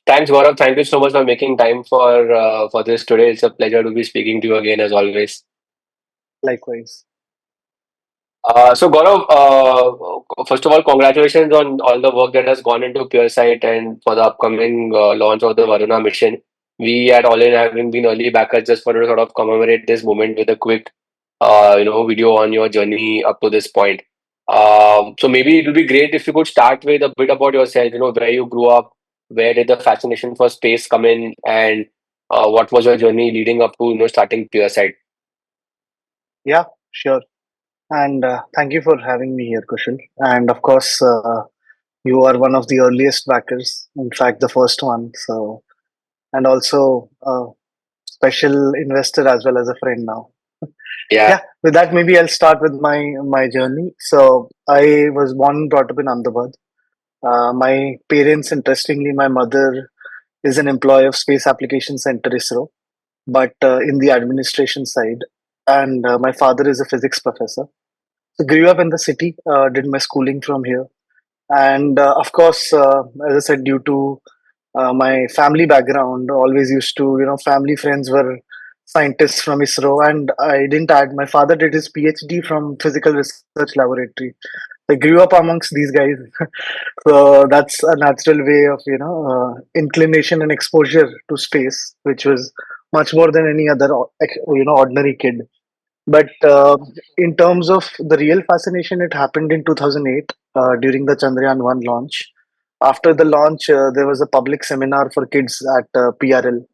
Thanks, Gaurav. Thank you so much for making time for this today. It's a pleasure to be speaking to you again, as always. Likewise. So, Gaurav, first of all, congratulations on all the work that has gone into PierSight and for the upcoming launch of the Varuna mission. We at All In having been early backers just for to sort of commemorate this moment with a quick, video on your journey up to this point. So maybe it would be great if you could start with a bit about yourself. Where you grew up, where did the fascination for space come in, and what was your journey leading up to starting PierSight? Yeah, sure. And thank you for having me here, Kushal. And of course, you are one of the earliest backers, in fact, the first one. So, and also a special investor as well as a friend now. Yeah. Yeah, with that, maybe I'll start with my journey. So, I was born and brought up in Ahmedabad. My parents, interestingly, my mother is an employee of Space Application Center ISRO, but in the administration side, and my father is a physics professor. So grew up in the city, did my schooling from here, and of course, as I said, due to my family background, always used to, family friends were scientists from ISRO, and I didn't add. My father did his PhD from Physical Research Laboratory. I grew up amongst these guys, so that's a natural way of inclination and exposure to space, which was much more than any other ordinary kid. But in terms of the real fascination, it happened in 2008 during the Chandrayaan 1 launch. After the launch, there was a public seminar for kids at PRL.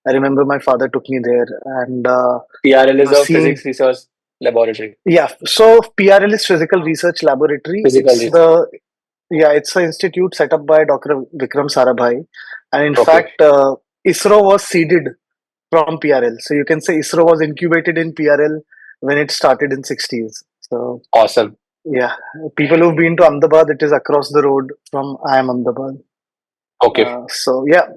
I remember my father took me there, and PRL I is was a seeing. physics research laboratory. Yeah, so PRL is Physical Research Laboratory. Physical research. It's an institute set up by Dr. Vikram Sarabhai, and in Okay. fact, ISRO was seeded from PRL. So you can say ISRO was incubated in PRL when it started in 60s. So Awesome. yeah, people who've been to Ahmedabad, it is across the road from I am Ahmedabad. Okay. So yeah,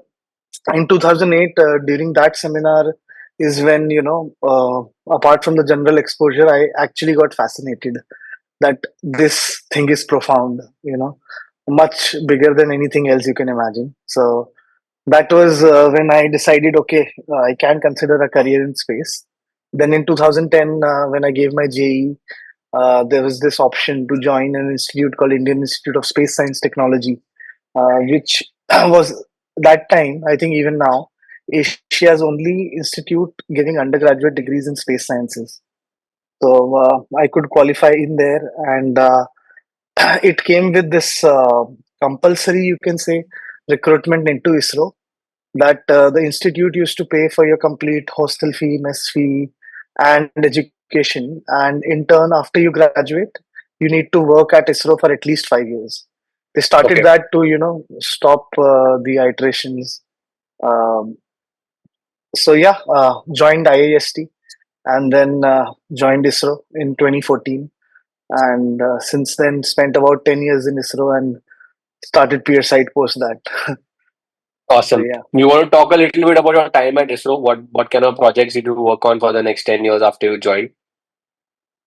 in 2008, during that seminar is when, apart from the general exposure, I actually got fascinated that this thing is profound, much bigger than anything else you can imagine. So that was when I decided, okay, I can consider a career in space. Then in 2010, when I gave my JE, there was this option to join an institute called Indian Institute of Space Science Technology, which was that time, I think even now, Asia's only institute giving undergraduate degrees in space sciences. So I could qualify in there, and it came with this compulsory, you can say, recruitment into ISRO that the institute used to pay for your complete hostel fee, mess fee, and education. And in turn, after you graduate, you need to work at ISRO for at least 5 years. They started Okay. that to, stop the iterations. Um, so yeah, joined IAST and then joined ISRO in 2014. And since then, spent about 10 years in ISRO and started PierSight post that. So Awesome. yeah. You want to talk a little bit about your time at ISRO? What kind of projects did you work on for the next 10 years after you joined?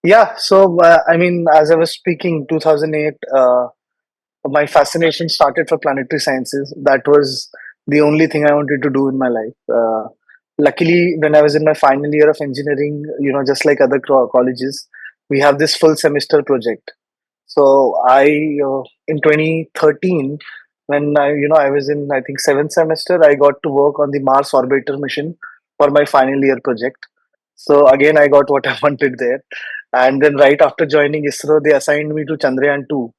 Yeah, so I mean, as I was speaking, 2008, my fascination started for planetary sciences. That was the only thing I wanted to do in my life. Luckily, when I was in my final year of engineering, just like other colleges, we have this full semester project. So in 2013, when I was in, I think, seventh semester, I got to work on the Mars orbiter mission for my final year project. So again, I got what I wanted there. And then right after joining ISRO, they assigned me to Chandrayaan 2,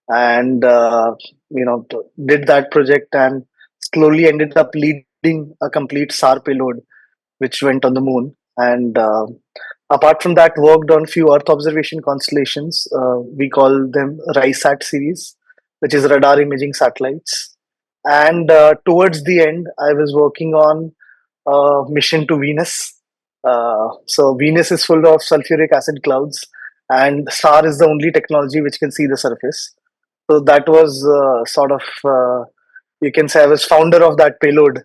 and did that project and slowly ended up leading a complete SAR payload, which went on the moon. And apart from that, worked on few Earth observation constellations. We call them RISAT series, which is radar imaging satellites. And towards the end, I was working on a mission to Venus. So Venus is full of sulfuric acid clouds, and SAR is the only technology which can see the surface. So that was sort of, you can say, I was founder of that payload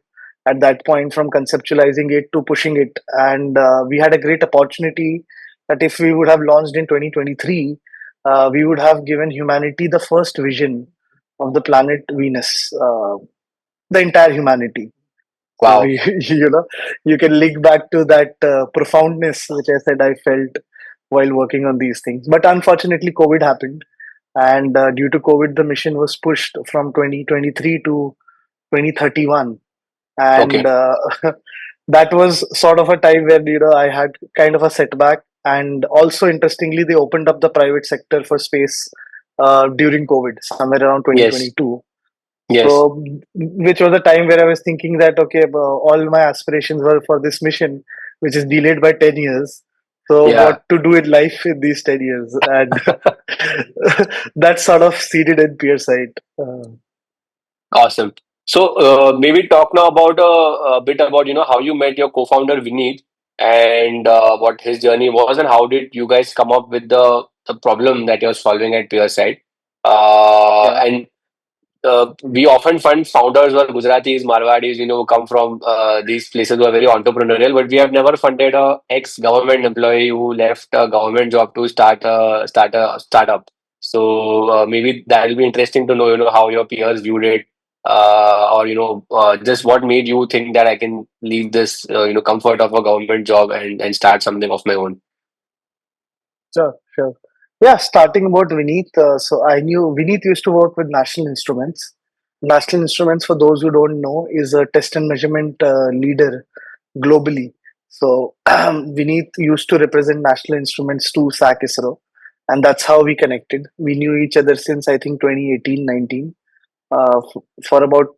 at that point, from conceptualizing it to pushing it. And we had a great opportunity that if we would have launched in 2023, we would have given humanity the first vision of the planet Venus. the entire humanity. So Wow. you can link back to that profoundness which I said I felt while working on these things. But unfortunately, COVID happened, and due to COVID, the mission was pushed from 2023 to 2031, and Okay. that was sort of a time when I had kind of a setback. And also, interestingly, they opened up the private sector for space during COVID, somewhere around Yes. 2022. Yes. So, which was a time where I was thinking that, okay, all my aspirations were for this mission, which is delayed by 10 years. So, Yeah. what to do in life in these 10 years? And that sort of seeded in PierSight. Awesome. So maybe talk now about a bit about how you met your co-founder Vineet and what his journey was and how did you guys come up with the problem that you're solving at PierSight. Yeah. And we often find founders or Gujaratis, Marwadis, who come from these places who are very entrepreneurial, but we have never funded a ex-government employee who left a government job to start a startup. So maybe that will be interesting to know, how your peers viewed it, or just what made you think that I can leave this, comfort of a government job and start something of my own. Sure, sure. Yeah, starting about Vineet. So I knew Vineet used to work with National Instruments. National Instruments, for those who don't know, is a test and measurement leader globally. So Vineet used to represent National Instruments to SAC ISRO, and that's how we connected. We knew each other since I think 2018, 19, for about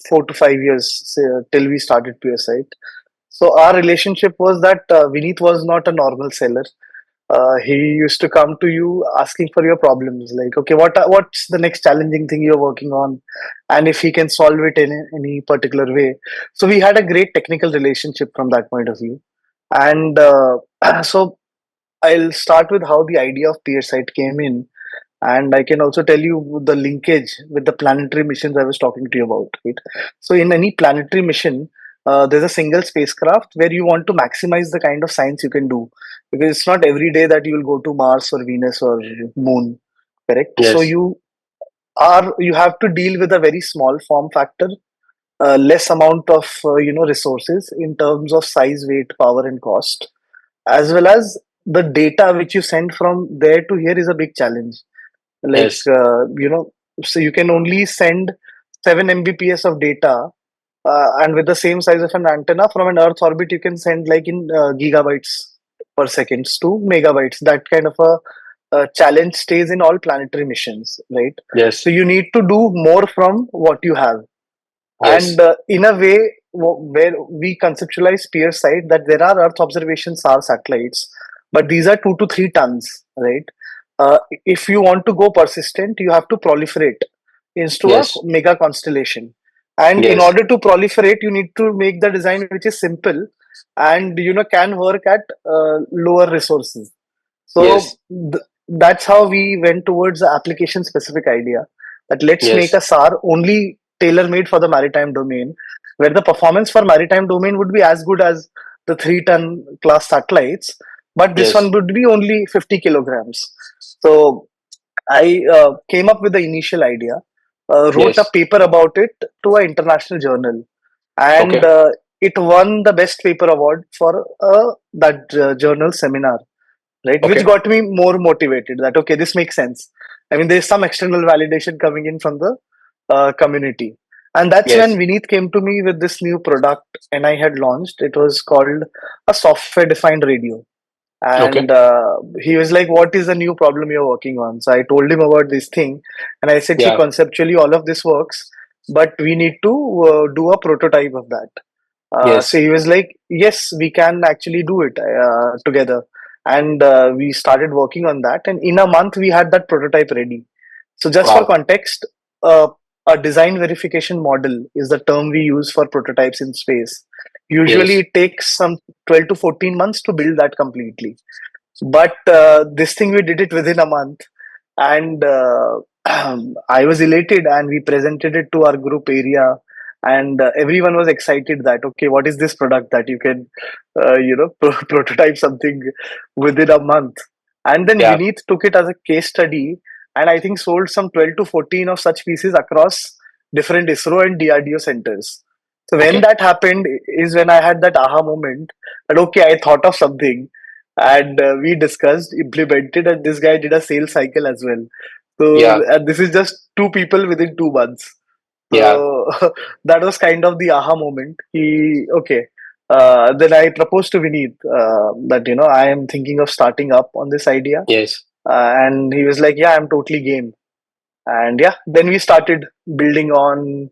4 to 5 years till we started PureSight. So our relationship was that Vineet was not a normal seller. He used to come to you asking for your problems, like, okay, what's the next challenging thing you're working on, and if he can solve it in any particular way. So we had a great technical relationship from that point of view. And so I'll start with how the idea of PierSight came in, and I can also tell you the linkage with the planetary missions I was talking to you about. Right? So in any planetary mission, there's a single spacecraft where you want to maximize the kind of science you can do, because it's not every day that you will go to Mars or Venus or Moon. Correct. So Yes. you have to deal with a very small form factor, less amount of resources in terms of size, weight, power, and cost, as well as the data which you send from there to here is a big challenge. Like Yes. so you can only send 7 mbps of data, and with the same size of an antenna from an earth orbit you can send like in gigabytes per seconds to megabytes. That kind of a challenge stays in all planetary missions, right? So Yes. you need to do more from what you have. And Yes. in a way, where we conceptualize PierSight, that there are Earth observation SAR satellites, but these are 2 to 3 tons, right? If you want to go persistent, you have to proliferate into a Yes. mega constellation. And in Yes. order to proliferate, you need to make the design which is simple and can work at lower resources. So Yes. that's how we went towards the application specific idea, that let's make a Yes. SAR only tailor made for the maritime domain, where the performance for maritime domain would be as good as the 3-ton class satellites, but this one Yes. would be only 50 kilograms. So I came up with the initial idea, wrote a Yes. paper about it to an international journal, and Okay. it won the best paper award for that journal seminar, right? Which Okay. got me more motivated that, okay, this makes sense. I mean, there's some external validation coming in from the community. And that's when Yes. Vineet came to me with this new product, and I had launched. It was called a software defined radio. And Okay. he was like, what is the new problem you're working on? So I told him about this thing, and I said, see, Yeah. conceptually all of this works, but we need to do a prototype of that. So Yes. he was like, yes, we can actually do it together. And we started working on that. And in a month, we had that prototype ready. So, just for Wow. context, uh, a design verification model is the term we use for prototypes in space. Usually, Yes. it takes some 12 to 14 months to build that completely. But this thing, we did it within a month. And I was elated, and we presented it to our group area. And everyone was excited that, okay, what is this product that you can, prototype something within a month? And then Yeah. Vineet took it as a case study, and I think sold some 12 to 14 of such pieces across. different ISRO and DRDO centers. So when Okay. that happened is when I had that aha moment that okay, I thought of something, and we discussed, implemented, and this guy did a sales cycle as well. So Yeah. and this is just two people within 2 months. Yeah. So that was kind of the aha moment. He okay. Then I proposed to Vineet that I am thinking of starting up on this idea, Yes. and he was like, "Yeah, I'm totally game." And yeah, then we started building on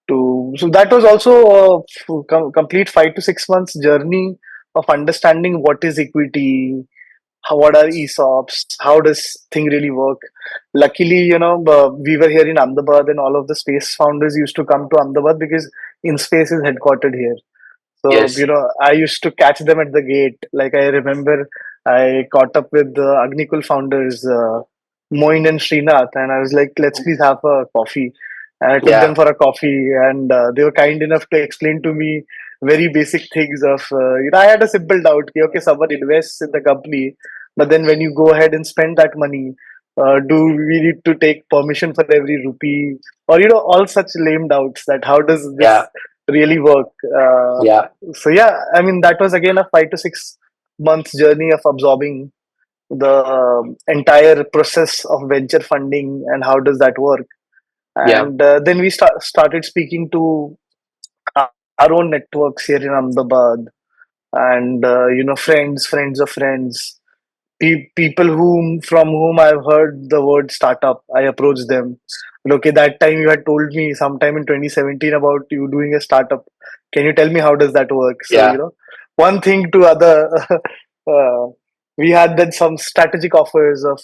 to. So that was also a complete 5 to 6 months journey of understanding what is equity, what are ESOPs, how does thing really work. Luckily, we were here in Ahmedabad, and all of the space founders used to come to Ahmedabad because InSpace is headquartered here. So, Yes. I used to catch them at the gate. Like I remember I caught up with the Agnikul founders, Moin and Srinath, and I was like, let's please have a coffee. And I took them Yeah. for a coffee, and they were kind enough to explain to me very basic things of, I had a simple doubt. Okay, someone invests in the company, but then when you go ahead and spend that money, do we need to take permission for every rupee? Or, all such lame doubts that how does Yeah. this really work? Yeah. So yeah, I mean that was again a 5 to 6 months journey of absorbing the entire process of venture funding and how does that work. Yeah. And then we started speaking to our own networks here in Ahmedabad, and friends of friends, people from whom I've heard the word startup. I approached them. Okay, that time you had told me sometime in 2017 about you doing a startup. Can you tell me how does that work? So Yeah. one thing to other, uh, we had then some strategic offers of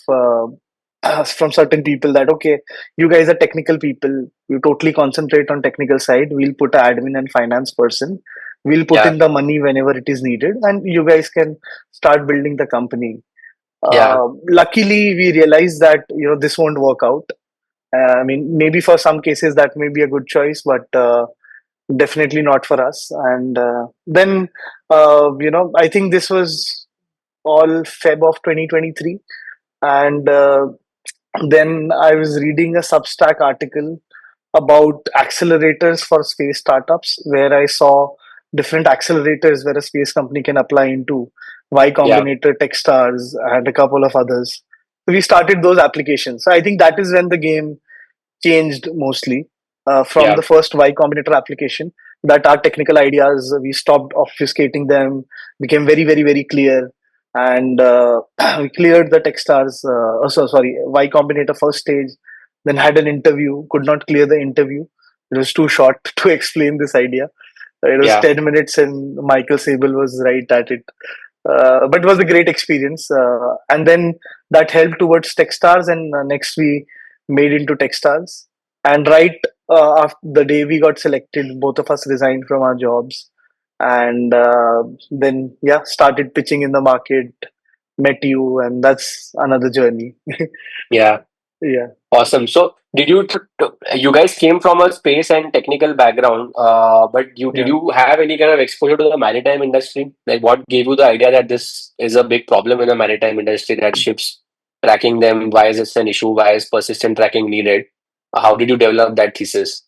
from certain people that okay, you guys are technical people. You totally concentrate on technical side. We'll put an admin and finance person. We'll put Yeah. in the money whenever it is needed, and you guys can start building the company. Yeah. Luckily, we realized that this won't work out. I mean, maybe for some cases that may be a good choice, but definitely not for us. And then, I think this was all Feb of 2023, and then I was reading a Substack article about accelerators for space startups, where I saw different accelerators where a space company can apply into Y Yeah. Combinator, Techstars, and a couple of others. So we started those applications. So I think that is when the game changed mostly from Yeah. the first Y Combinator application. That our technical ideas, we stopped obfuscating them, became very, very, very clear. And we cleared the Techstars, sorry, Y Combinator first stage, then had an interview, could not clear the interview. It was too short to explain this idea. It was Yeah. 10 minutes and Michael Sable was right at it. But it was a great experience. And then that helped towards Techstars, and next we made into Techstars. And right after the day we got selected, both of us resigned from our jobs. And then, yeah, started pitching in the market, met you, and that's another journey. Yeah. Yeah. Awesome. So, you guys came from a space and technical background, but did Yeah. you have any kind of exposure to the maritime industry? Like, what gave you the idea that this is a big problem in the maritime industry, that ships tracking them? Why is this an issue? Why is persistent tracking needed? How did you develop that thesis?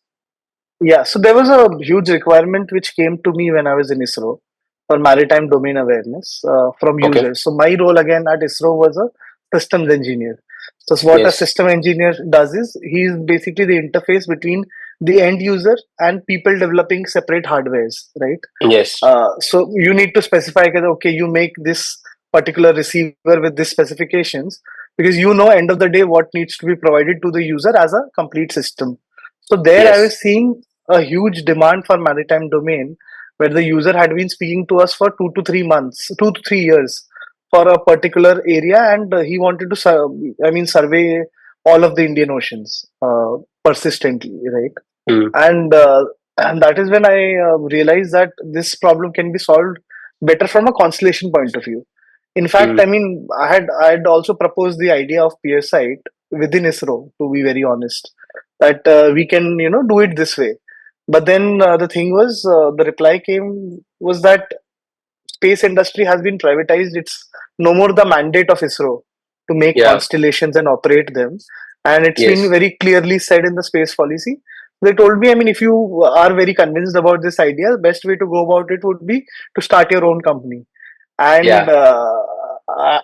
Yeah, so there was a huge requirement which came to me when I was in ISRO for maritime domain awareness from Okay. users. So my role again at ISRO was a systems engineer. So what a Yes. system engineer does is he is basically the interface between the end user and people developing separate hardwares, right? Yes. So you need to specify that okay, you make this particular receiver with these specifications because end of the day what needs to be provided to the user as a complete system. So there I Yes. was seeing a huge demand for maritime domain where the user had been speaking to us for 2 to 3 months, 2 to 3 years for a particular area, and he wanted to, survey all of the Indian oceans persistently, right? Mm. and and that is when I realized that this problem can be solved better from a constellation point of view. In fact, Mm. I mean, I had also proposed the idea of PierSight within ISRO, to be very honest, that we can do it this way. But then the thing was, the reply came was that space industry has been privatized. It's no more the mandate of ISRO to make Yeah. constellations and operate them, and it's been Yes. very clearly said in the space policy. They told me, I mean, if you are very convinced about this idea, the best way to go about it would be to start your own company. And Yeah,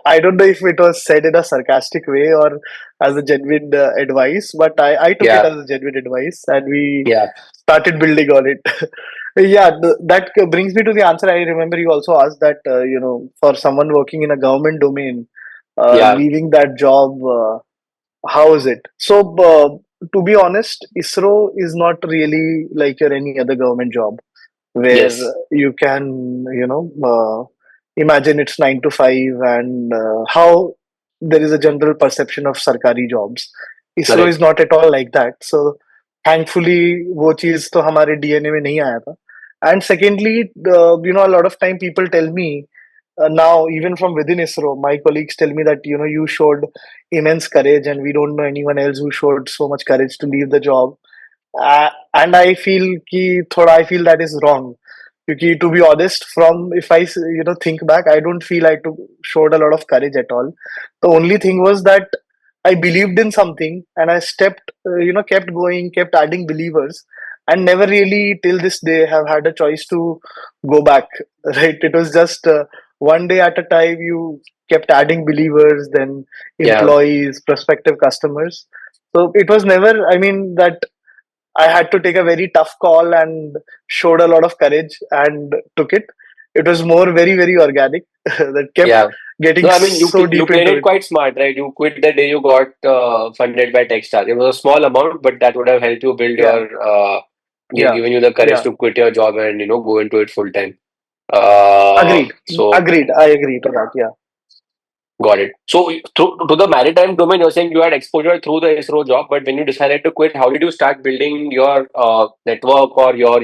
I don't know if it was said in a sarcastic way or as a genuine advice, but I took it yeah, as a genuine advice, and we yeah, started building on it. Yeah, that brings me to the answer. I remember you also asked that, for someone working in a government domain, yeah. leaving that job, how is it? So, to be honest, ISRO is not really like your any other government job where Yes, you can, imagine it's 9 to 5, and how there is a general perception of sarkari jobs. ISRO is correct. not at all like that. So, thankfully, वो चीज तो हमारे DNA में नहीं आया था. And secondly, a lot of time people tell me now, even from within ISRO, my colleagues tell me that you showed immense courage, and we don't know anyone else who showed so much courage to leave the job. And I feel I feel that is wrong. Because to be honest, from if I think back, I don't feel I showed a lot of courage at all. The only thing was that I believed in something, and I kept going, kept adding believers, and never really till this day have had a choice to go back. Right? It was just one day at a time. You kept adding believers, then Yeah, employees, prospective customers. So it was never, I mean, that I had to take a very tough call and showed a lot of courage and took it. It was more very, very organic that kept yeah. getting No, I mean so you deep played into it it. quite smart, right? You quit the day you got funded by Techstars. It was a small amount, but that would have helped you build Yeah, your, yeah, given you the courage yeah. to quit your job and go into it full time. Agreed. So Agreed. I agree to that. Yeah. got it. So to the maritime domain, you're saying you had exposure through the ISRO job, but when you decided to quit, how did you start building your network or your,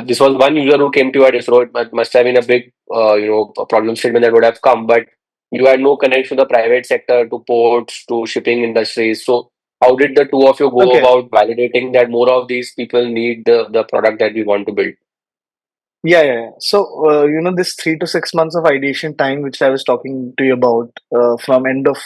this was one user who came to you at ISRO. It must have been a big, a problem statement that would have come, but you had no connection to the private sector, to ports, to shipping industries. So how did the two of you go Okay. about validating that more of these people need the product that we want to build? Yeah, yeah, yeah. So, this 3 to 6 months of ideation time, which I was talking to you about, from end of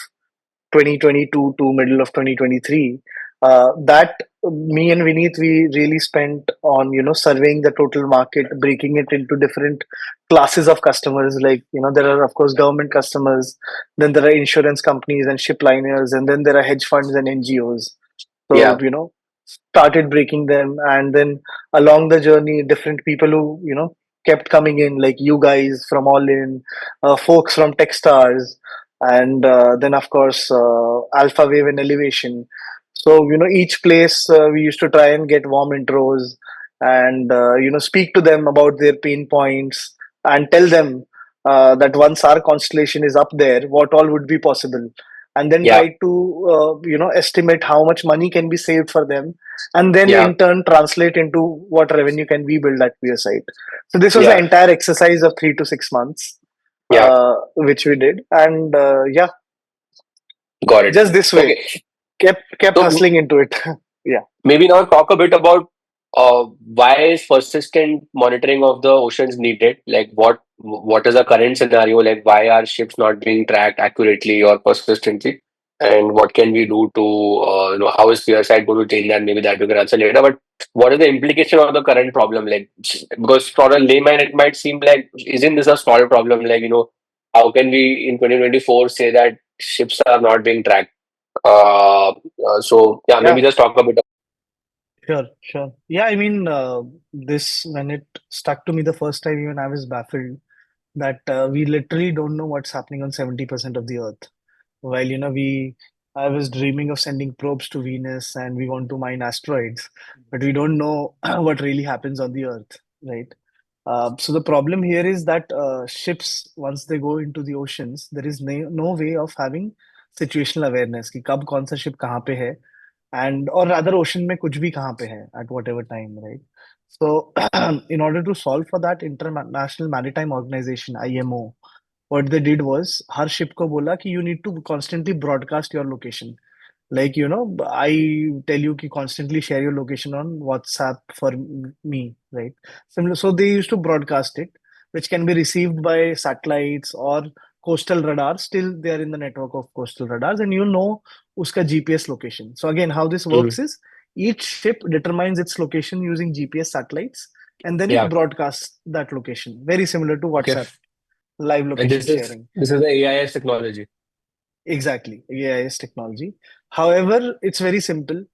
2022 to middle of 2023, that me and Vineet, we really spent on surveying the total market, breaking it into different classes of customers. Like, there are of course government customers, then there are insurance companies and ship liners, and then there are hedge funds and NGOs. So, Yeah, started breaking them, and then along the journey, different people who kept coming in, like you guys from All In, folks from Techstars, and then of course Alpha Wave and Elevation. So each place we used to try and get warm intros, and speak to them about their pain points, and tell them that once our constellation is up there, what all would be possible, and then yeah, try to estimate how much money can be saved for them, and then yeah, in turn translate into what revenue can we build at PierSight. So this was the yeah, entire exercise of 3 to 6 months, yeah. which we did, and yeah, Got it. just this way, Okay. kept So hustling into it. Yeah. maybe now talk a bit about why is persistent monitoring of the oceans needed? Like what is the current scenario? Like why are ships not being tracked accurately or persistently? And what can we do to how is PSI going to change that? Maybe that we can answer later. But what is the implication of the current problem? Like because for a layman it might seem like isn't this a small problem? Like how can we in 2024 say that ships are not being tracked? So yeah, maybe Yeah. just talk a bit. Sure, sure. Yeah, I mean, this when it stuck to me the first time, even I was baffled that we literally don't know what's happening on 70% of the Earth. While, I was dreaming of sending probes to Venus, and we want to mine asteroids, but we don't know what really happens on the Earth, right? So the problem here is that ships, once they go into the oceans, there is no way of having situational awareness कि कब कौन सा ship कहाँ पे है, and or rather ocean में कुछ भी कहाँ पे है at whatever time, right? So in order to solve for that, International Maritime Organization IMO, what they did was her ship को बोला कि you need to constantly broadcast your location. Like, I tell you कि constantly share your location on WhatsApp for me, right? Similar, so they used to broadcast it, which can be received by satellites or coastal radar, still they are in the network of coastal radars, and you know uska GPS location. So again, how this Mm. works is each ship determines its location using GPS satellites, and then it Yeah. broadcasts that location. Very similar to Okay. WhatsApp live And location this is sharing. this is the AIS technology. Exactly, AIS technology. However, it's very simple.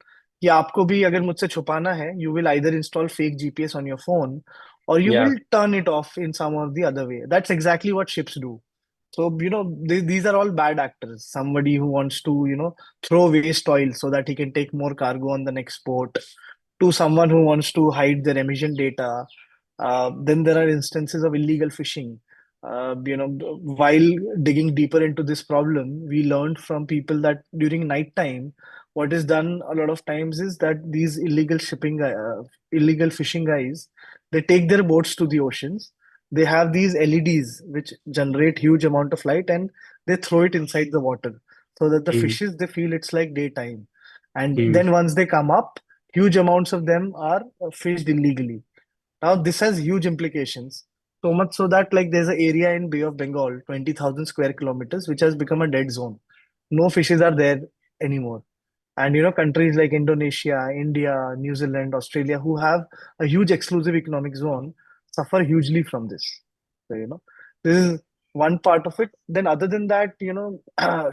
कि आपको भी अगर मुझसे छुपाना है, you will either install fake GPS on your phone, or you Yeah. will turn it off in some or the other way. That's exactly what ships do. So, these are all bad actors. Somebody who wants to, throw waste oil so that he can take more cargo on the next port, to someone who wants to hide their emission data. Then there are instances of illegal fishing. While digging deeper into this problem, we learned from people that during nighttime, what is done a lot of times is that these illegal fishing guys, they take their boats to the oceans. They have these LEDs which generate huge amount of light, and they throw it inside the water so that the Mm. fishes, they feel it's like daytime. And Mm. then once they come up, huge amounts of them are fished illegally. Now, this has huge implications. So much so that like there's an area in Bay of Bengal, 20,000 square kilometers, which has become a dead zone. No fishes are there anymore. And countries like Indonesia, India, New Zealand, Australia, who have a huge exclusive economic zone, suffer hugely from this. So, this is one part of it. Then, other than that,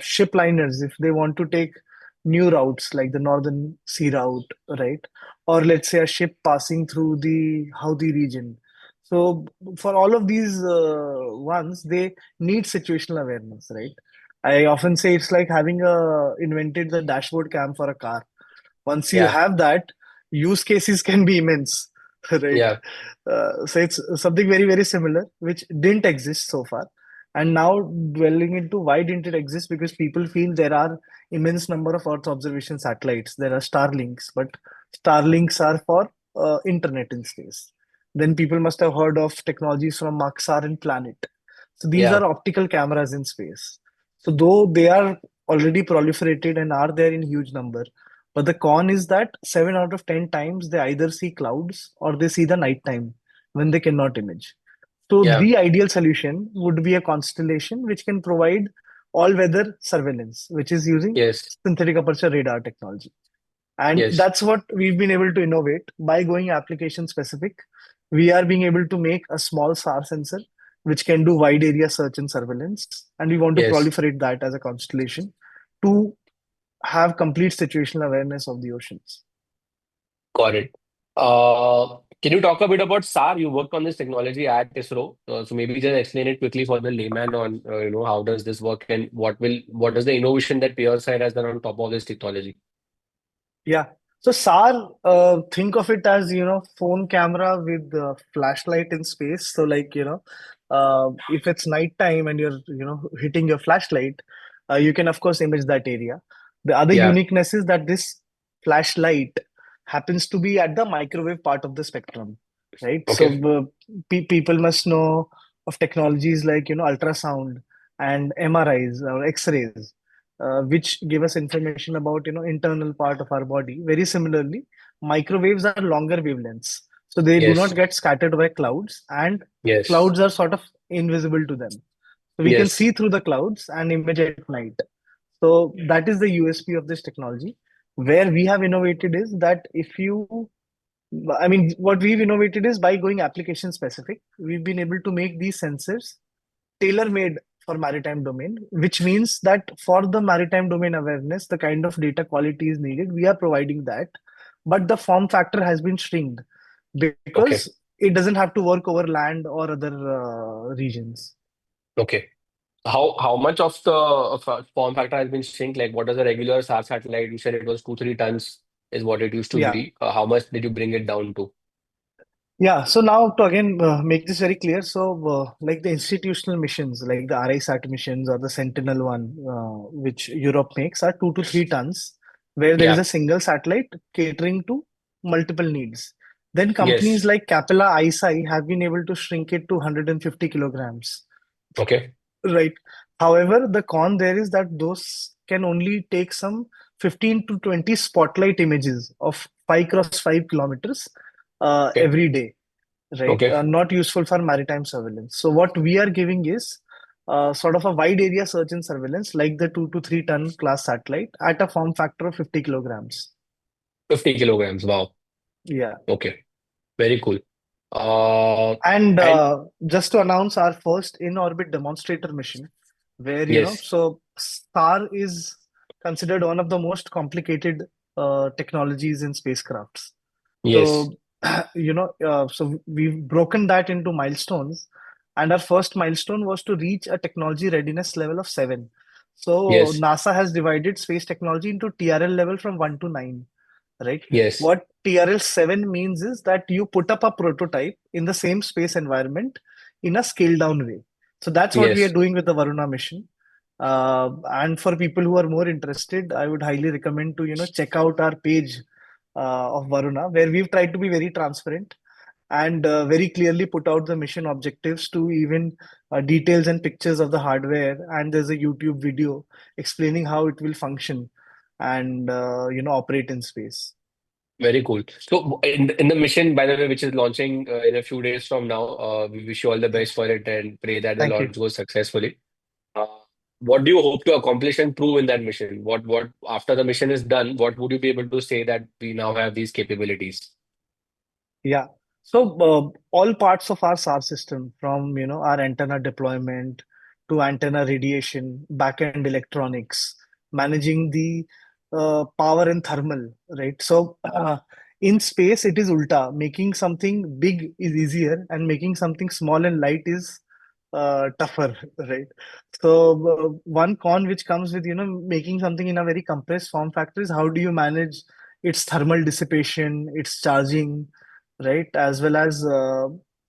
ship liners, if they want to take new routes like the Northern Sea route, right? Or let's say a ship passing through the Houthi region. So, for all of these ones, they need situational awareness, right? I often say it's like having invented the dashboard cam for a car. Once you Yeah. have that, use cases can be immense, right? Yeah. So it's something very, very similar, which didn't exist so far. And now dwelling into why didn't it exist? Because people feel there are immense number of Earth observation satellites. There are Starlinks, but Starlinks are for internet in space. Then people must have heard of technologies from Maxar and Planet. So these Yeah. are optical cameras in space. So though they are already proliferated and are there in huge number, but the con is that 7 out of 10 times they either see clouds or they see the nighttime when they cannot image. So Yeah. the ideal solution would be a constellation which can provide all-weather surveillance, which is using Yes. synthetic aperture radar technology. And Yes. that's what we've been able to innovate by going application specific. We are being able to make a small SAR sensor which can do wide area search and surveillance. And we want to Yes. proliferate that as a constellation to have complete situational awareness of the oceans. Got it. Can you talk a bit about SAR? You worked on this technology at ISRO, so maybe just explain it quickly for the layman on how does this work and what is the innovation that PierSight has done on top of this technology? Yeah. So SAR, think of it as, phone camera with flashlight in space. So like, if it's nighttime and you're, hitting your flashlight, you can of course image that area. The other Yeah. uniqueness is that this flashlight happens to be at the microwave part of the spectrum, right? So Okay. people must know of technologies like, ultrasound and MRIs or X-rays, which give us information about internal part of our body. Very similarly, microwaves are longer wavelengths, so they do not Yes. get scattered by clouds, and Yes. clouds are sort of invisible to them. So we can Yes. see through the clouds and image at night. So that is the USP of this technology. Where we have innovated is that if you I mean, what we've innovated is by going application specific, we've been able to make these sensors tailor-made for maritime domain, which means that for the maritime domain awareness, the kind of data quality is needed. We are providing that, but the form factor has been shrinked Okay. because it doesn't have to work over land or other regions. Okay. How much of the form factor has been shrink? Like, what is a regular SAR satellite? You said it was 2-3 tons is what it used to Yeah. be. How much did you bring it down to? Yeah, so now to again make this very clear, so like the institutional missions, like the RISAT missions or the Sentinel one, which Europe makes, are 2 to 3 tons, where there is Yeah. a single satellite catering to multiple needs. Then companies Yes. like Capella ISI have been able to shrink it to 150 kilograms. Okay. Right. However, the con there is that those can only take some 15 to 20 spotlight images of 5 cross 5 kilometers Okay. every day, right? Okay. Not useful for maritime surveillance. So what we are giving is sort of a wide area search and surveillance, like the 2 to 3 ton class satellite, at a form factor of 50 kilograms. 50 kilograms. Wow. Yeah. Okay. Very cool. Uh, And and just to announce our first in-orbit demonstrator mission, where, yes, so STAR is considered one of the most complicated technologies in spacecrafts. yes, So, so we've broken that into milestones. And our first milestone was to reach a technology readiness level of 7. So yes, NASA has divided space technology into TRL level from 1 to 9, right? yes, What TRL 7 means is that you put up a prototype in the same space environment in a scaled down way. So that's what we are yes. doing with the Varuna mission. And for people who are more interested, I would highly recommend to check out our page of Varuna, where we've tried to be very transparent and very clearly put out the mission objectives to even details and pictures of the hardware. And there's a YouTube video explaining how it will function and operate in space. Very cool. So in the mission, by the way, which is launching in a few days from now, we wish you all the best Yes. for it and pray that the Thank you. launch goes successfully. Uh, what do you hope to accomplish and prove in that mission? What after the mission is done, what would you be able to say that we now have these capabilities? Yeah. So all parts of our SAR system, from our antenna deployment to antenna radiation, back-end electronics, managing the power and thermal, right? So in space, it is ulta. Making something big is easier, and making something small and light is tougher, right? So one con which comes with making something in a very compressed form factor is how do you manage its thermal dissipation, its charging, right? As well as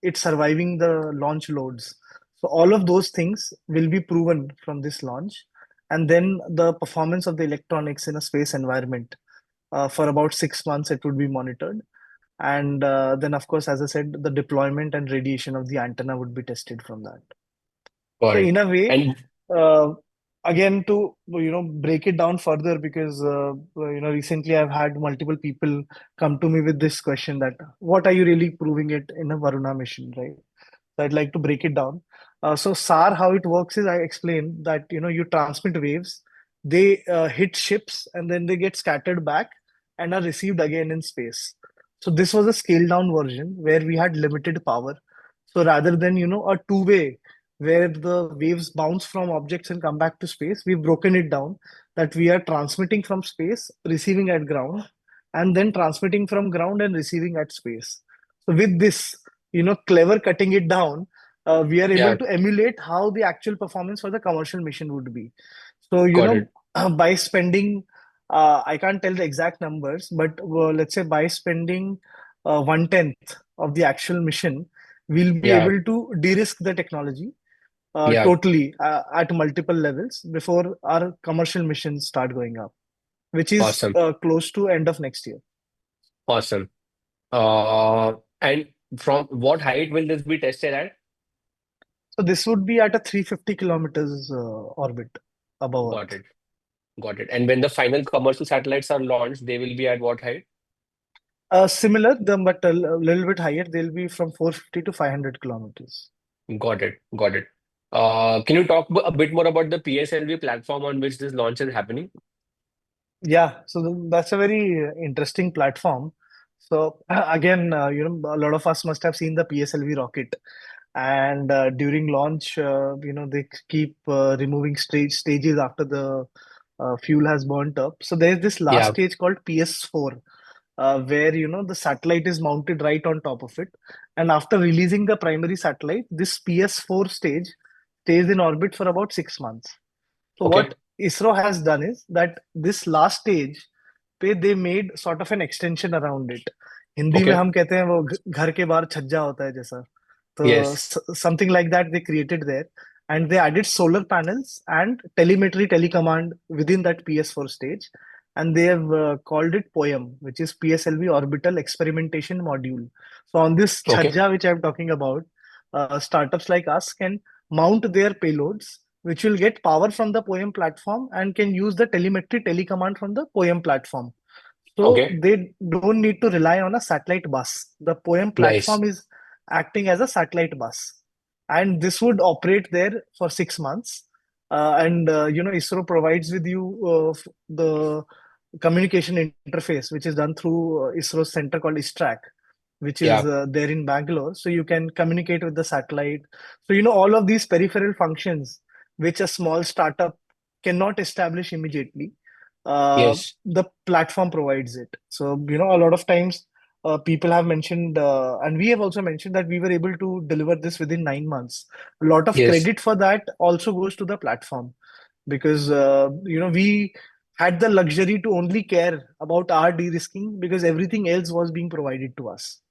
it surviving the launch loads. So all of those things will be proven from this launch. And then the performance of the electronics in a space environment. For about 6 months, it would be monitored. And then, of course, as I said, the deployment and radiation of the antenna would be tested from that. Got So it. in a way, And uh, again to break it down further, because recently I've had multiple people come to me with this question that what are you really proving it in a Varuna mission, right? So I'd like to break it down. So SAR, how it works is I explained that you transmit waves, they hit ships and then they get scattered back and are received again in space. So this was a scaled down version where we had limited power. So rather than a two-way where the waves bounce from objects and come back to space, we've broken it down that we are transmitting from space, receiving at ground, and then transmitting from ground and receiving at space. So with this, clever cutting it down, we are able yeah, to emulate how the actual performance for the commercial mission would be. So, got it. by spending, I can't tell the exact numbers, but let's say by spending 1/10 of the actual mission, we'll be Yeah, able to de-risk the technology yeah, totally at multiple levels before our commercial missions start going up, which is awesome, close to end of next year. awesome. And from what height will this be tested at? So this would be at a 350 kilometers orbit above Got Earth. it. Got it. And when the final commercial satellites are launched, they will be at what height? Similar, but a little bit higher. They'll be from 450 to 500 kilometers. Got it. Got it. Can you talk a bit more about the PSLV platform on which this launch is happening? Yeah, so that's a very interesting platform. So again, a lot of us must have seen the PSLV rocket, and during launch, they keep removing stages after the fuel has burnt up. So there's this last Yeah. stage called PS4, where the satellite is mounted right on top of it, and after releasing the primary satellite, this PS4 stage stays in orbit for about 6 months. So Okay. what ISRO has done is that this last stage पे they made sort of an extension around it. Hindi में Okay. हम कहते हैं वो घर के बाहर छज्जा होता है जैसा. Yes. So something like that they created there, and they added solar panels and telemetry telecommand within that PS4 stage, and they have called it POEM, which is PSLV Orbital Experimentation Module. So on this Okay. chhajja which I'm talking about, startups like us can mount their payloads, which will get power from the POEM platform and can use the telemetry telecommand from the POEM platform. So Okay. they don't need to rely on a satellite bus. The POEM Nice. platform is acting as a satellite bus. and this would operate there for 6 months. And ISRO provides with you the communication interface, which is done through ISRO's center called ISTRAC, which is Yeah. there in Bangalore. So you can communicate with the satellite. So all of these peripheral functions, which a small startup cannot establish immediately, Yes. the platform provides it. So a lot of times people have mentioned, and we have also mentioned that we were able to deliver this within 9 months. A lot of Yes. credit for that also goes to the platform, because we had the luxury to only care about our de-risking because everything else was being provided to us.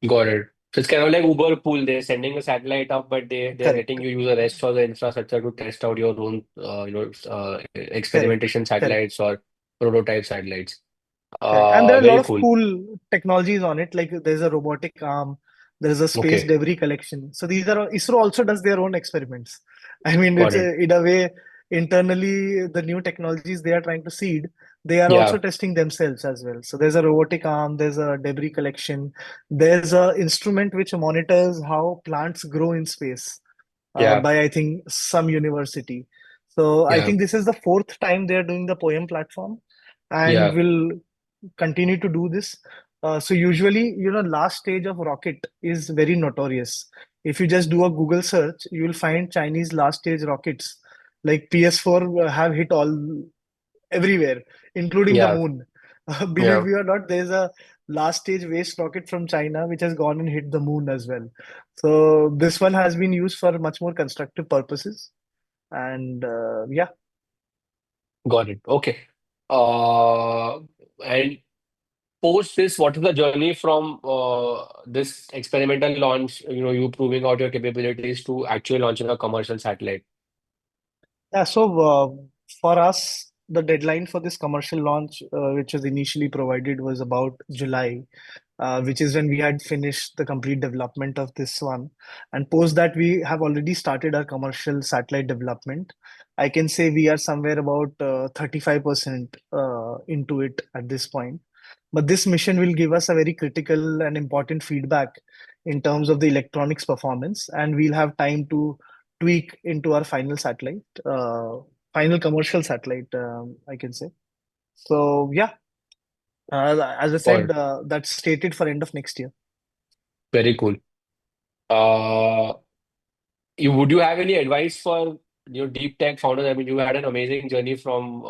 Got it. So it's kind of like Uber pool. They're sending a satellite up, but they're letting Correct, you use the rest of the infrastructure to test out your own, correct, experimentation correct. satellites or prototype satellites. Correct. And there are a lot Very of cool. cool technologies on it. Like there's a robotic arm, there's a space Okay, debris collection. So these are ISRO also does their own experiments. I mean, got it's it. in a way internally the new technologies they are trying to seed. They are also Yeah, testing themselves as well. So there's a robotic arm, there's a debris collection, there's a instrument which monitors how plants grow in space yeah, by I think some university. So I yeah, think this is the fourth time they are doing the Poem platform, and yeah, will continue to do this. So usually, last stage of rocket is very notorious. If you just do a Google search, you will find Chinese last stage rockets like PS4 have hit all everywhere, including the yeah, moon. Believe yeah. me or not, there's a last stage waste rocket from China which has gone and hit the moon as well. So this one has been used for much more constructive purposes. And yeah, Got it. Okay. And post this, what is the journey from this experimental launch, you proving out your capabilities to actually launching a commercial satellite? yeah. So for us, the deadline for this commercial launch, which was initially provided, was about July, which is when we had finished the complete development of this one. And post that, we have already started our commercial satellite development. I can say we are somewhere about 35% into it at this point. But this mission will give us a very critical and important feedback in terms of the electronics performance, and we'll have time to tweak into our final satellite, final commercial satellite, I can say. So yeah, as I Got said, it. that's stated for end of next year. Very cool. Uh, would you have any advice for your deep tech founders? I mean, you had an amazing journey from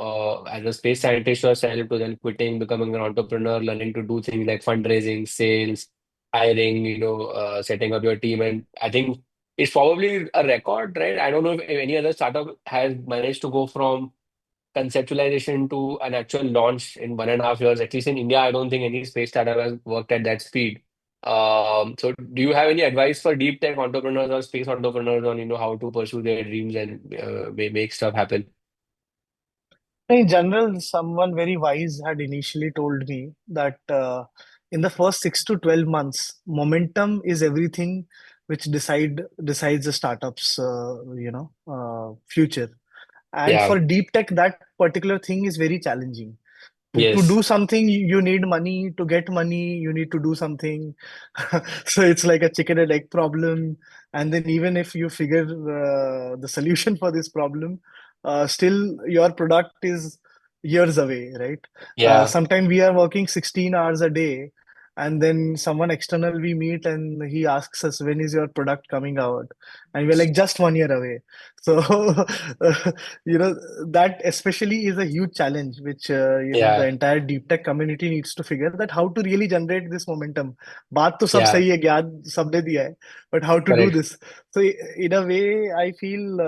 as a space scientist yourself to then quitting, becoming an entrepreneur, learning to do things like fundraising, sales, hiring, setting up your team. And I think it's probably a record, right? I don't know if any other startup has managed to go from conceptualization to an actual launch in 1.5 years. At least in India, I don't think any space startup has worked at that speed. So do you have any advice for deep tech entrepreneurs or space entrepreneurs on, how to pursue their dreams and make stuff happen? In general, someone very wise had initially told me that in the first 6 to 12 months, momentum is everything which decides the startup's future. And Yeah. for deep tech, that particular thing is very challenging. To Yes. do something, you need money. To get money, you need to do something. So it's like a chicken and egg problem. And then even if you figure the solution for this problem, still your product is years away, right? Yeah. Sometimes we are working 16 hours a day, and then someone external we meet and he asks us, when is your product coming out? And we're like, just 1 year away. So you know that especially is a huge challenge which the Yeah. entire deep tech community needs to figure, that how to really generate this momentum. बात तो सब Yeah. सही है, ज्ञान सबने दिया है, but how to do Correct. this? So in a way I feel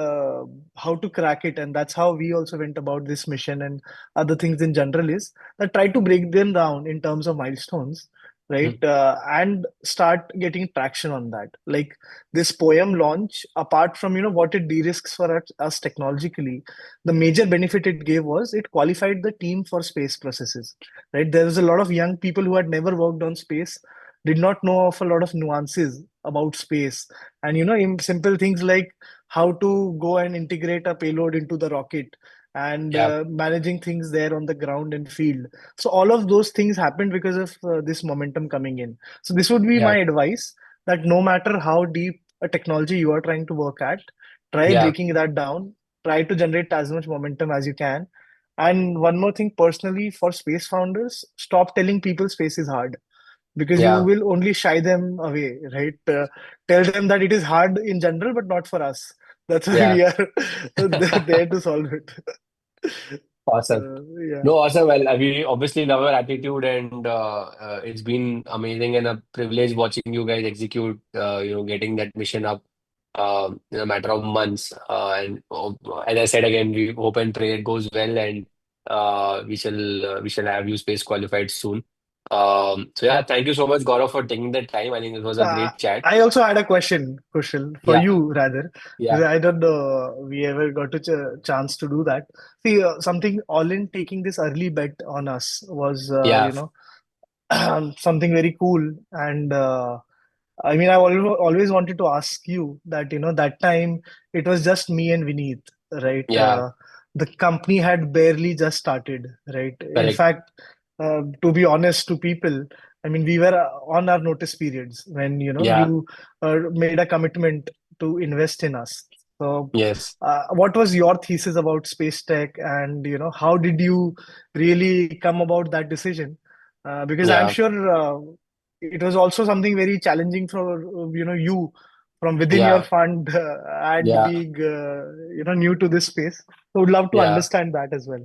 how to crack it, and that's how we also went about this mission and other things in general, is that try to break them down in terms of milestones, right? Mhm. And start getting traction on that. Like this Poem launch, apart from what it de-risks for us technologically, the major benefit it gave was it qualified the team for space processes, right? There was a lot of young people who had never worked on space, did not know of a lot of nuances about space, and in simple things like how to go and integrate a payload into the rocket, and Yeah. managing things there on the ground and field. So all of those things happened because of this momentum coming in. So this would be Yeah. my advice, that no matter how deep a technology you are trying to work at, try Yeah. breaking that down, try to generate as much momentum as you can. And one more thing, personally, for space founders, stop telling people space is hard, because you Yeah. will only shy them away, right? Tell them that it is hard in general, but not for us. That's why Yeah. we are there to solve it. Awesome. Yeah. No, awesome. Well, we obviously love our attitude, and it's been amazing and a privilege watching you guys execute. Getting that mission up in a matter of months. And as I said again, we hope and pray it goes well, and we shall have you space qualified soon. So yeah, Yeah. thank you so much, Gaurav, for taking the time. I think it was a Uh, great chat. I also had a question, Kushal, for Yeah, you rather, because yeah, I don't know we ever got a chance to do that. See, something all in taking this early bet on us was, yeah, something very cool. And I mean, I always wanted to ask you that, that time it was just me and Vineet, right? yeah. The company had barely just started, right? In Correct. fact, to be honest to people, I mean, we were on our notice periods when, Yeah, you made a commitment to invest in us. So, yes, what was your thesis about space tech, and, how did you really come about that decision? Because I'm yeah, sure it was also something very challenging for you from within your yeah, fund, and yeah, being new to this space. So would love to yeah. understand that as well.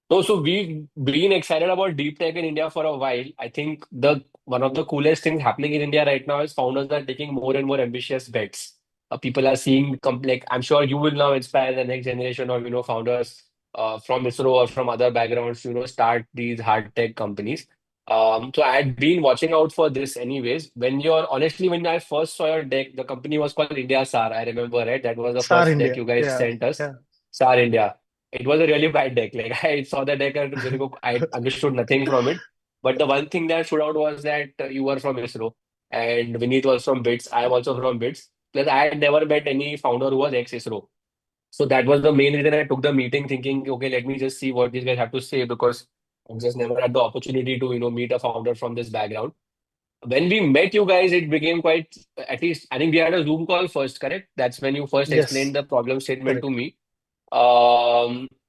No, so we've been excited about deep tech in India for a while. I think the one of the coolest things happening in India right now is founders are taking more and more ambitious bets. People are seeing like I'm sure you will now inspire the next generation of founders from ISRO or from other backgrounds to start these hard tech companies. So I had been watching out for this anyways. When I first saw your deck, the company was called India SAR. I remember, right? That was the Star first deck India. you guys Yeah. sent us. Yeah. SAR India. It was a really bad deck. Like I saw the deck and I understood nothing from it. But the one thing that stood out was that you were from ISRO and Vineet was from BITS. I am also from BITS. Plus, I had never met any founder who was ex-ISRO. So that was the main reason I took the meeting, thinking, okay, let me just see what these guys have to say because I've just never had the opportunity to meet a founder from this background. When we met you guys, it became quite. At least I think we had a Zoom call first, correct? That's when you first Yes. explained the problem statement to Correct. me.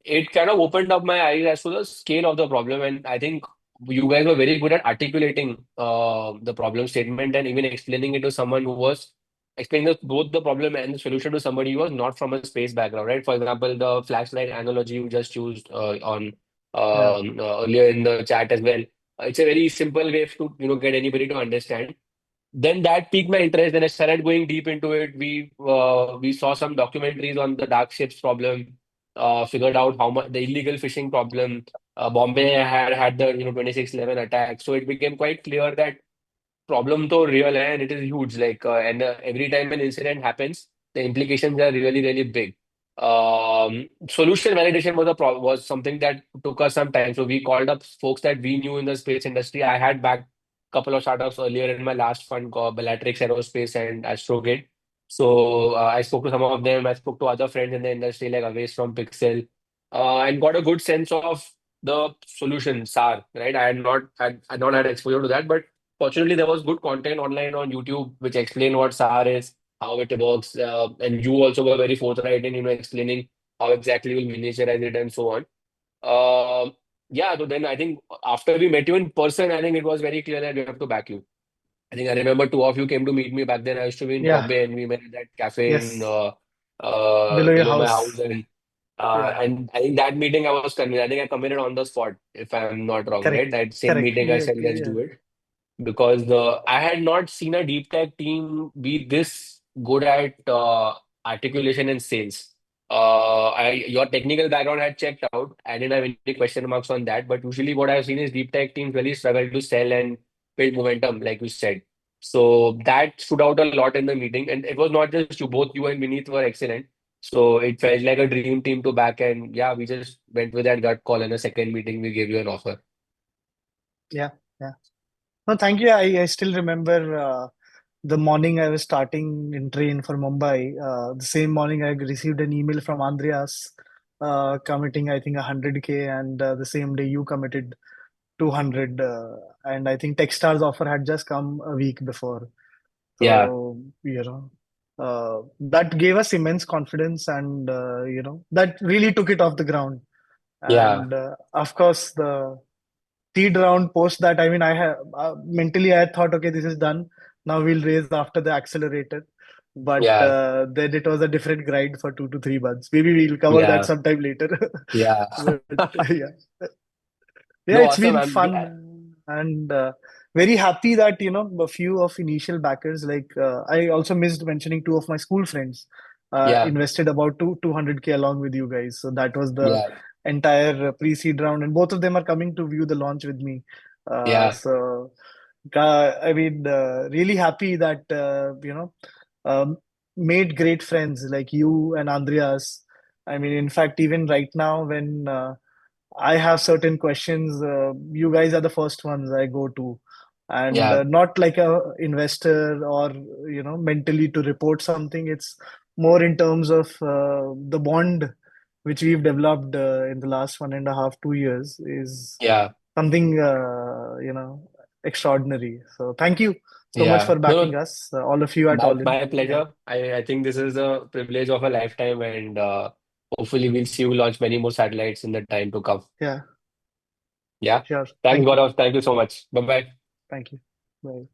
It kind of opened up my eyes as to the scale of the problem, and I think you guys were very good at articulating the problem statement and even explaining it to someone who was explaining both the problem and the solution to somebody who was not from a space background, right? For example, the flashlight analogy you just used on Yeah. earlier in the chat as well. It's a very simple way to get anybody to understand. Then that piqued my interest. Then I started going deep into it. We saw some documentaries on the dark ships problem, figured out how much the illegal fishing problem. Bombay had the 26/11 attack, so it became quite clear that problem to real hai and it is huge. Like and every time an incident happens, the implications are really really big. Solution validation was something that took us some time. So we called up folks that we knew in the space industry. I had backed a couple of startups earlier in my last fund called Bellatrix Aerospace and Astrogate. So I spoke to some of them. I spoke to other friends in the industry like Aves from Pixel, and got a good sense of the solution SAR. Right, I had not had exposure to that, but fortunately, there was good content online on YouTube which explained what SAR is, how it works, and you also were very forthright in explaining how exactly we'll miniaturize it and so on. Yeah, so then I think after we met you in person, I think it was very clear that we have to back you. I think I remember two of you came to meet me back then. I used to be in Yeah. Bombay and we met at that cafe in Yes. Below your below my house house. Yeah. and I think that meeting I was convinced. I think I committed on the spot, if I'm not wrong, right? Correct. That same Correct. meeting I Yeah. said, let's Yeah. do it because I had not seen a deep tech team be this good at articulation and sales. Your technical background had checked out. I didn't have any question marks on that. But usually, what I've seen is deep tech teams really struggle to sell and build momentum, like you said. So that stood out a lot in the meeting, and it was not just you. Both you and Vineet were excellent. So it felt like a dream team to back, and yeah, we just went with that gut call. In a second meeting, we gave you an offer. Yeah. Yeah. No, thank you. I still remember the morning I was starting in train for Mumbai. The same morning I received an email from Andreas committing, I think, 100K, and the same day you committed 200. And I think Techstars offer had just come a week before. Yeah. So, That gave us immense confidence, and that really took it off the ground. Yeah, And of course, the seed round post that, I mean, I have mentally I thought, okay, this is done. Now we'll raise after the accelerator. But yeah, then it was a different grind for 2 to 3 months. Maybe we'll cover that yeah, sometime later. yeah. But yeah, yeah, No, it's awesome. been fun, and very happy that a few of initial backers, like I also missed mentioning two of my school friends Yeah, invested about 200K along with you guys. So that was the yeah, entire pre-seed round, and both of them are coming to view the launch with me. yeah, So I mean, really happy that made great friends like you and Andreas. I mean, in fact, even right now when I have certain questions. You guys are the first ones I go to, and yeah, not like a investor or mentally to report something. It's more in terms of the bond which we've developed in the last 1.5, 2 years is yeah, something extraordinary. So thank you so much yeah. for No, backing no, us, all of you at my All In. my Yeah, pleasure. I think this is a privilege of a lifetime, and hopefully we'll see you launch many more satellites in the time to come. yeah, Yeah. sure. Thanks, Thank you, Gaurav. Thank you so much. Bye bye. thank you. Bye.